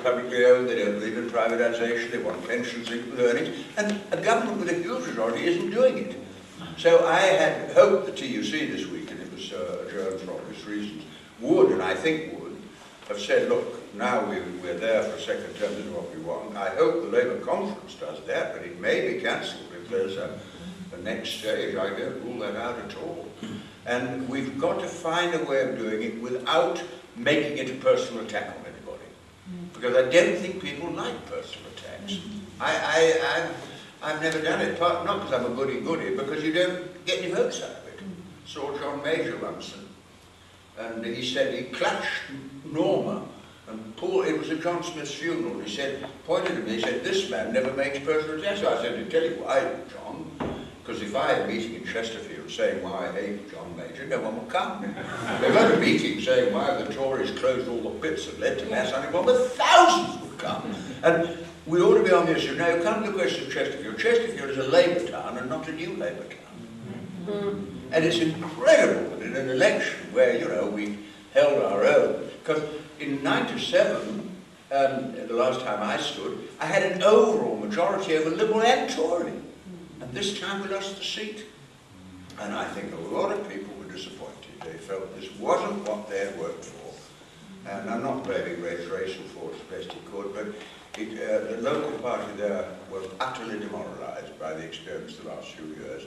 publicly owned, they don't believe in privatisation, they want pensions linked with earnings, and a government with a huge majority isn't doing it. So I had hoped the TUC this week, and it was adjourned for obvious reasons, would, and I think would, have said, look, now we're there for a second term, this is what we want. I hope the Labour conference does that, but it may be cancelled if there's a next stage. I don't rule that out at all. And we've got to find a way of doing it without making it a personal attack on anybody. Because I don't think people like personal attacks. I've never done it, not because I'm a goody-goody, because you don't get any votes out of it. Saw John Major once, and he said he clutched Norma, and Paul, it was at John Smith's funeral, he said, pointed at me, he said, this man never makes personal attacks. So I said, to tell you why, John, because if I had a meeting in Chesterfield saying why I hate John Major, no one would come. If I had a meeting saying why the Tories closed all the pits that led to mass unemployment, thousands would come. And we ought to be on the issue. Now, you come to the question of Chesterfield. Chesterfield is a Labour town and not a new Labour town. And it's incredible that in an election where, you know, we held our own, because in '97, the last time I stood, I had an overall majority over Liberal and Tory. And this time we lost the seat. And I think a lot of people were disappointed. They felt this wasn't what they had worked for. And I'm not blaming Reg Racing for it as best he could, but the local party there was utterly demoralised by the experience of the last few years.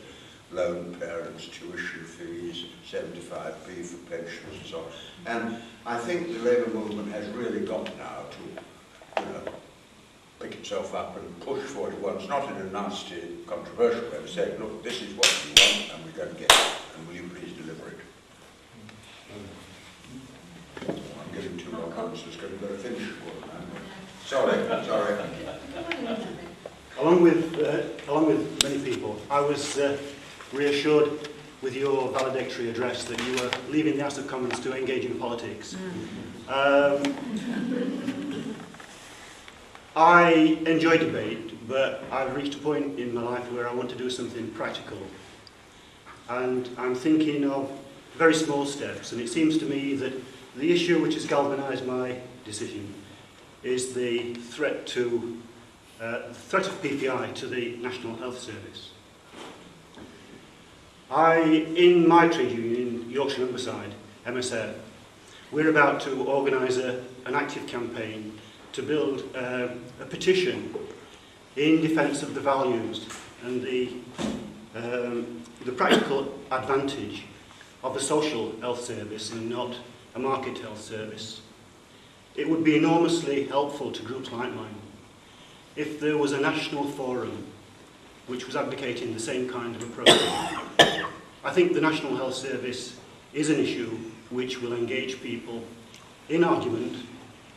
Lone parents, tuition fees, 75p for pensions and so on. And I think the Labour movement has really got now to, you know, pick itself up and push for it once, not in a nasty, controversial way, but saying, look, this is what we want and we're going to get it, and will you please deliver it? I'm getting too long answers, because we've got to finish. Sorry. Along with many people, I was reassured with your valedictory address that you were leaving the House of Commons to engage in politics. I enjoy debate, but I've reached a point in my life where I want to do something practical. And I'm thinking of very small steps, and it seems to me that the issue which has galvanised my decision is the threat of PPI to the National Health Service. In my trade union, Yorkshire and Humberside, MSF, we're about to organise an active campaign to build a petition in defence of the values and the practical advantage of a social health service and not a market health service. It would be enormously helpful to groups like mine if there was a national forum which was advocating the same kind of approach. I think the National Health Service is an issue which will engage people in argument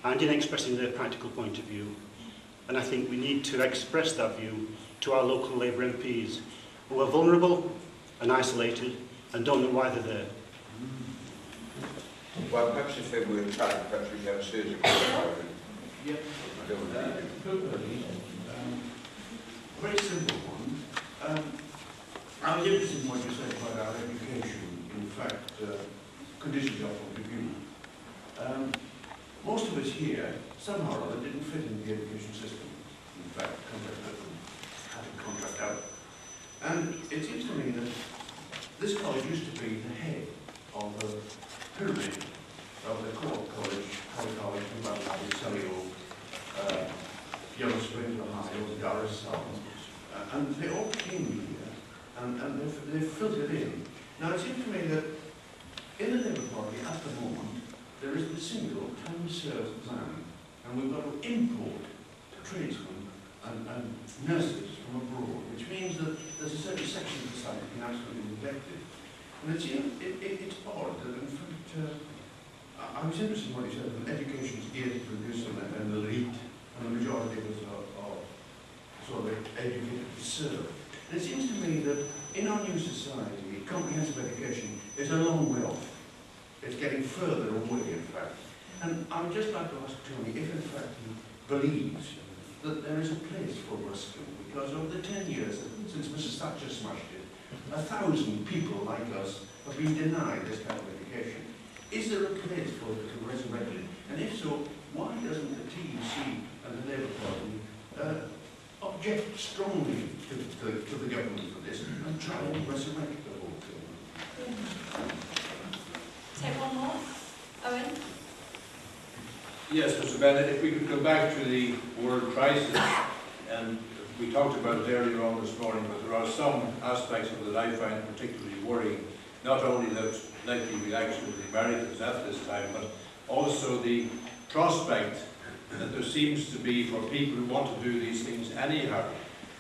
and in expressing their practical point of view. And I think we need to express that view to our local Labour MPs who are vulnerable and isolated and don't know why they're there. Well, perhaps if they were tight, perhaps we could have a series of questions. Yeah. Very simple one. I was interested in what you said about our education. In fact, conditions of review. Most of us here, somehow or other, didn't fit in the education system. In fact, had to contract out. And it seems to me that this college used to be the head of a pyramid of the Co-op College, College, Celio, Yellow Springs, Ohio, Dar es Salaam, and they all came here, and they filtered in. Now it seems to me that in the Labour Party at the moment, there is the single time-served plan, and we've got to import tradesmen and nurses from abroad, which means that there's a certain section of society being absolutely neglected. And it's odd that, in fact, I was interested in what you said, that education is geared to produce an elite, and the majority of us are sort of educated to serve. And it seems to me that in our new society, comprehensive education is a long way off. It's getting further away, in fact. And I would just like to ask Tony if, in fact, he believes that there is a place for Ruskin, because over the 10 years since Mrs. Thatcher smashed it, 1,000 people like us have been denied this kind of education. Is there a place for it to resurrect it? And if so, why doesn't the TUC object strongly to the government for this and try and resurrect the whole thing. Take one more. Owen? Yes, Mr. Bennett, if we could go back to the world crisis, and we talked about it earlier on this morning, but there are some aspects of it that I find particularly worrying. Not only the likely reaction of the Americans at this time, but also the prospect that there seems to be for people who want to do these things anyhow,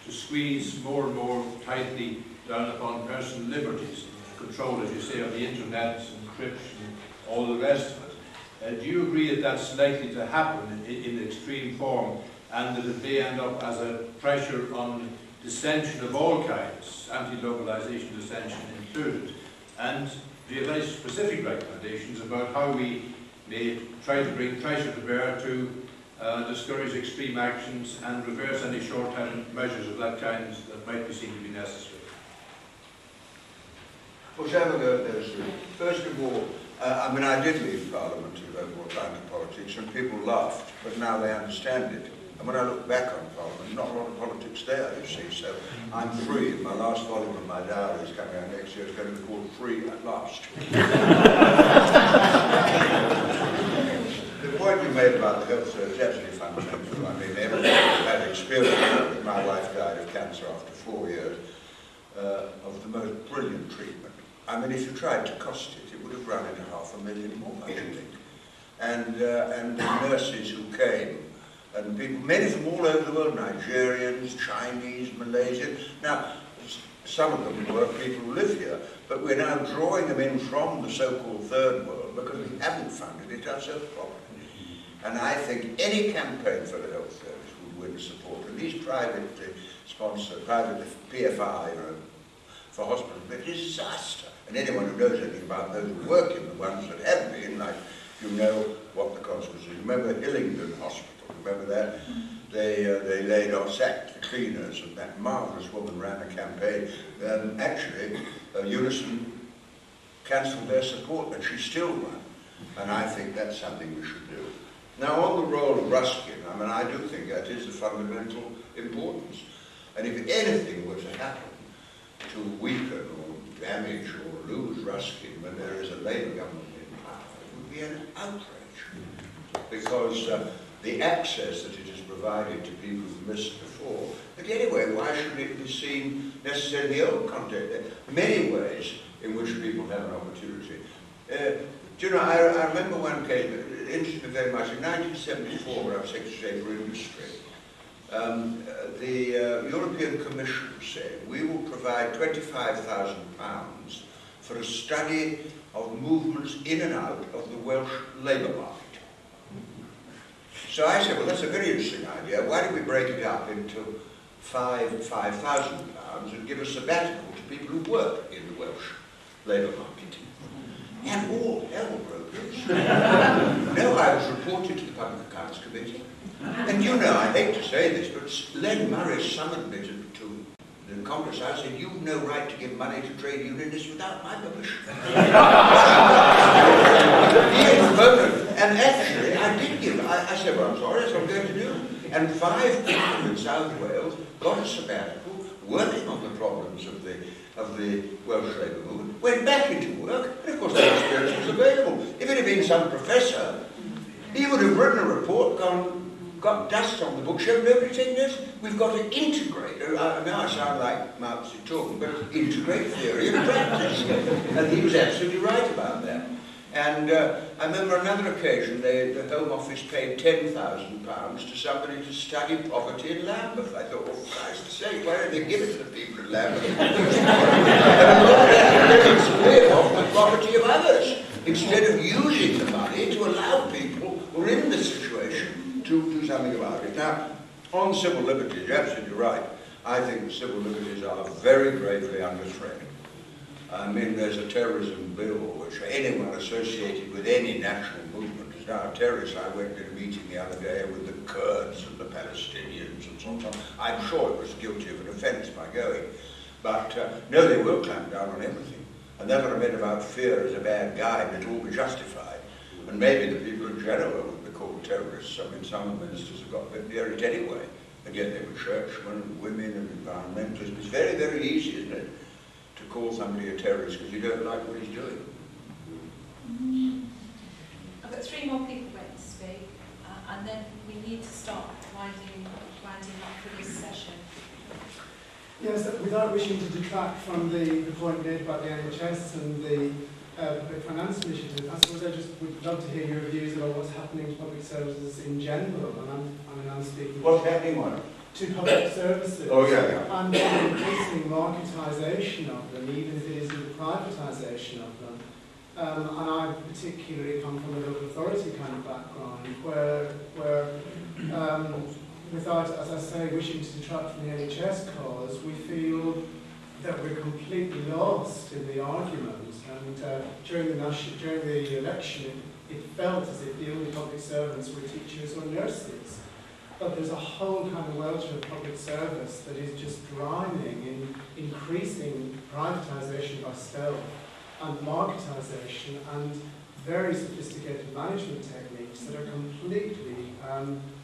to squeeze more and more tightly down upon personal liberties, control, as you say, of the internet, encryption, all the rest of it. Do you agree that that's likely to happen in extreme form, and that it may end up as a pressure on dissension of all kinds, anti-globalization dissension included? And do you have any specific recommendations about how we may try to bring pressure to bear to discourage extreme actions and reverse any short-term measures of that kind that might be seen to be necessary? Well, shall we go at those three? First of all, I mean, I did leave Parliament to devote more time to politics, and people laughed, but now they understand it. And when I look back on Parliament, not a lot of politics there, you see, so I'm free. My last volume of my diary is coming out next year. It's going to be called Free at Last. The point you made about the health service is absolutely fundamental. I mean, everybody had experience. My wife died of cancer after 4 years of the most brilliant treatment. I mean, if you tried to cost it, it would have run into $500,000 more, I should think. And the nurses who came, and people, many from all over the world, Nigerians, Chinese, Malaysians. Now, some of them were people who live here, but we're now drawing them in from the so-called third world because we haven't funded it ourselves properly. And I think any campaign for the health service would win support. And these private sponsored, private PFI, for hospitals, but it's a disaster. And anyone who knows anything about those who work in the ones that have been, like, you know what the consequences. Remember Hillingdon Hospital, remember that? They laid off, sacked the cleaners, and that marvellous woman ran a campaign. Actually, Unison cancelled their support, and she still won. And I think that's something we should do. Now, on the role of Ruskin, I mean, I do think that is of fundamental importance. And if anything were to happen to weaken or damage or lose Ruskin when there is a Labour government in power, it would be an outrage. Because the access that it has provided to people who've missed before. But anyway, why should it be seen necessarily in the old context? There are many ways in which people have an opportunity. Do you know, I remember one case, it interested me very much, in 1974 when I was Secretary for Industry. The European Commission said, we will provide £25,000 for a study of movements in and out of the Welsh labour market. So I said, well, that's a very interesting idea. Why don't we break it up into £5,000 and give a sabbatical to people who work in the Welsh labour market? And all hell broke loose. No, I was reported to the Public Accounts Committee. And you know, I hate to say this, but Len Murray summoned me to the Congress. I said, you've no right to give money to trade unionists without my permission. And actually, I did give. I said, well, I'm sorry, that's what I'm going to do. And 5 people in South Wales got a sabbatical, working on the problems of the Welsh labour movement, went back into work, and of course that experience was available. If it had been some professor, he would have written a report, got dust on the book, showed nobody taking notice. We've got to integrate, I mean, I sound like Mao Zedong, but integrate theory and practice. And he was absolutely right about that. And I remember another occasion, the Home Office paid £10,000 to somebody to study poverty in Lambeth. I thought, well, Christ's sake, why don't they give it to the people in Lambeth? Live off the poverty of others, instead of using the money to allow people who are in this situation to do something about it. Now, on civil liberties, you're absolutely right. I think civil liberties are very gravely under threat. I mean, there's a terrorism bill which anyone associated with any national movement is now a terrorist. I went to a meeting the other day with the Kurds and the Palestinians and so on. I'm sure it was guilty of an offence by going. But no, they will clamp down on everything. And that's what I meant about fear as a bad guide, it will be justified. And maybe the people in Genoa would be called terrorists. I mean, some of the ministers have got a bit near it anyway. Again, they were churchmen and women and environmentalists. It's very, very easy, isn't it, to call somebody a terrorist because you don't like what he's doing. I've got 3 more people waiting to speak, and then we need to start winding up for this session. Yes, without wishing to detract from the point made about the NHS and the finance initiative, I suppose I just would love to hear your views about what's happening to public services in general, and I'm speaking What's happening, what? to public services. Oh, yeah. And the increasing marketisation of them, even if it isn't the privatisation of them. And I particularly come from a local authority kind of background, where without, as I say, wishing to detract from the NHS cause, we feel that we're completely lost in the argument. And during the election, it felt as if the only public servants were teachers or nurses. But there's a whole kind of welter of public service that is just drowning in increasing privatisation by stealth and marketisation and very sophisticated management techniques that are completely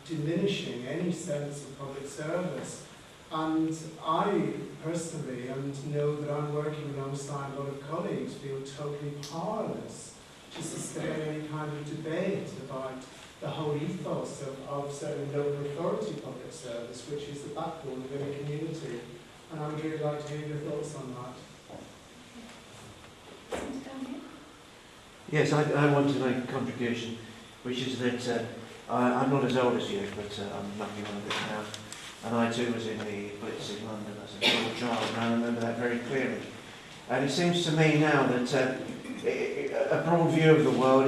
diminishing any sense of public service. And I personally, and know that I'm working alongside a lot of colleagues, feel totally powerless to sustain any kind of debate about the whole ethos of certain local authority public service, which is the backbone of any community. And I would really like to hear your thoughts on that. Yes, I want to make a contribution, which is that I'm not as old as you, but I'm lucky one of it now. And I too was in the Blitz in London as a small child, and I remember that very clearly. And it seems to me now that a broad view of the world,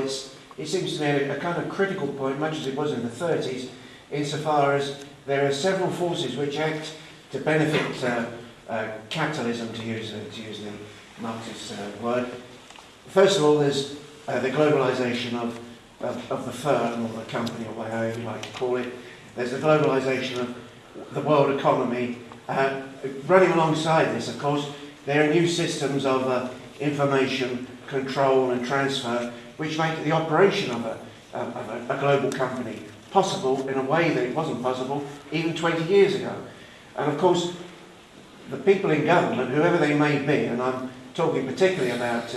it seems to me a kind of critical point, much as it was in the 30s, insofar as there are several forces which act to benefit capitalism, to use the Marxist word. First of all, there's the globalisation of the firm or the company or whatever you like to call it. There's the globalisation of the world economy. Running alongside this, of course, there are new systems of information control and transfer which make the operation of a global company possible in a way that it wasn't possible even 20 years ago. And of course, the people in government, whoever they may be, and I'm talking particularly about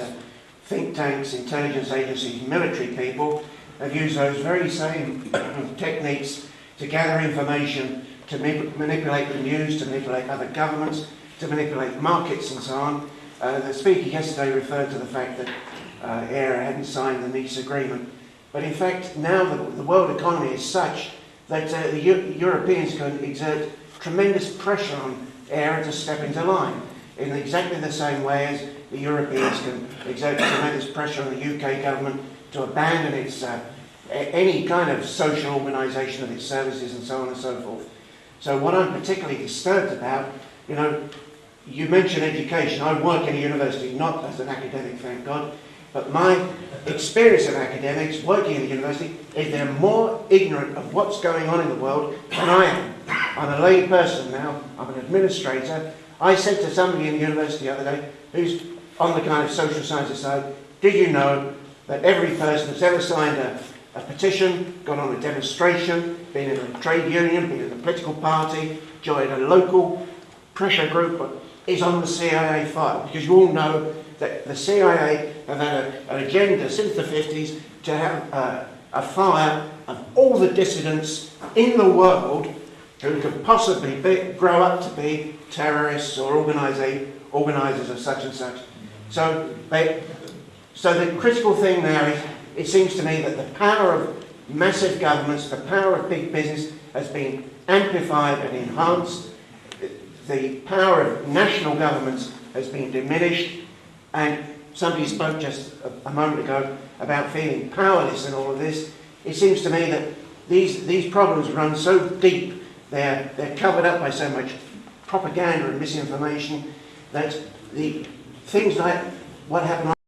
think tanks, intelligence agencies, military people, have used those very same techniques to gather information, to manipulate the news, to manipulate other governments, to manipulate markets and so on. The speaker yesterday referred to the fact that ERA hadn't signed the Nice agreement. But in fact, now the world economy is such that the Europeans can exert tremendous pressure on ERA to step into line, in exactly the same way as the Europeans can exert tremendous pressure on the UK government to abandon its any kind of social organisation of its services and so on and so forth. So what I'm particularly disturbed about, you mentioned education. I work in a university, not as an academic, thank God, but my experience of academics working in a university is they're more ignorant of what's going on in the world than I am. I'm a lay person now, I'm an administrator. I said to somebody in the university the other day, who's on the kind of social sciences side, did you know that every person that's ever signed a petition, gone on a demonstration, been in a trade union, been in a political party, joined a local pressure group, is on the CIA file? Because you all know that the CIA have had an agenda since the 50s to have a file of all the dissidents in the world who could possibly grow up to be terrorists or organisers of such and such. So the critical thing now is, it seems to me that the power of massive governments, the power of big business has been amplified and enhanced. The power of national governments has been diminished, and somebody spoke just a moment ago about feeling powerless in all of this. It seems to me that these problems run so deep, they're covered up by so much propaganda and misinformation, that the things like what happened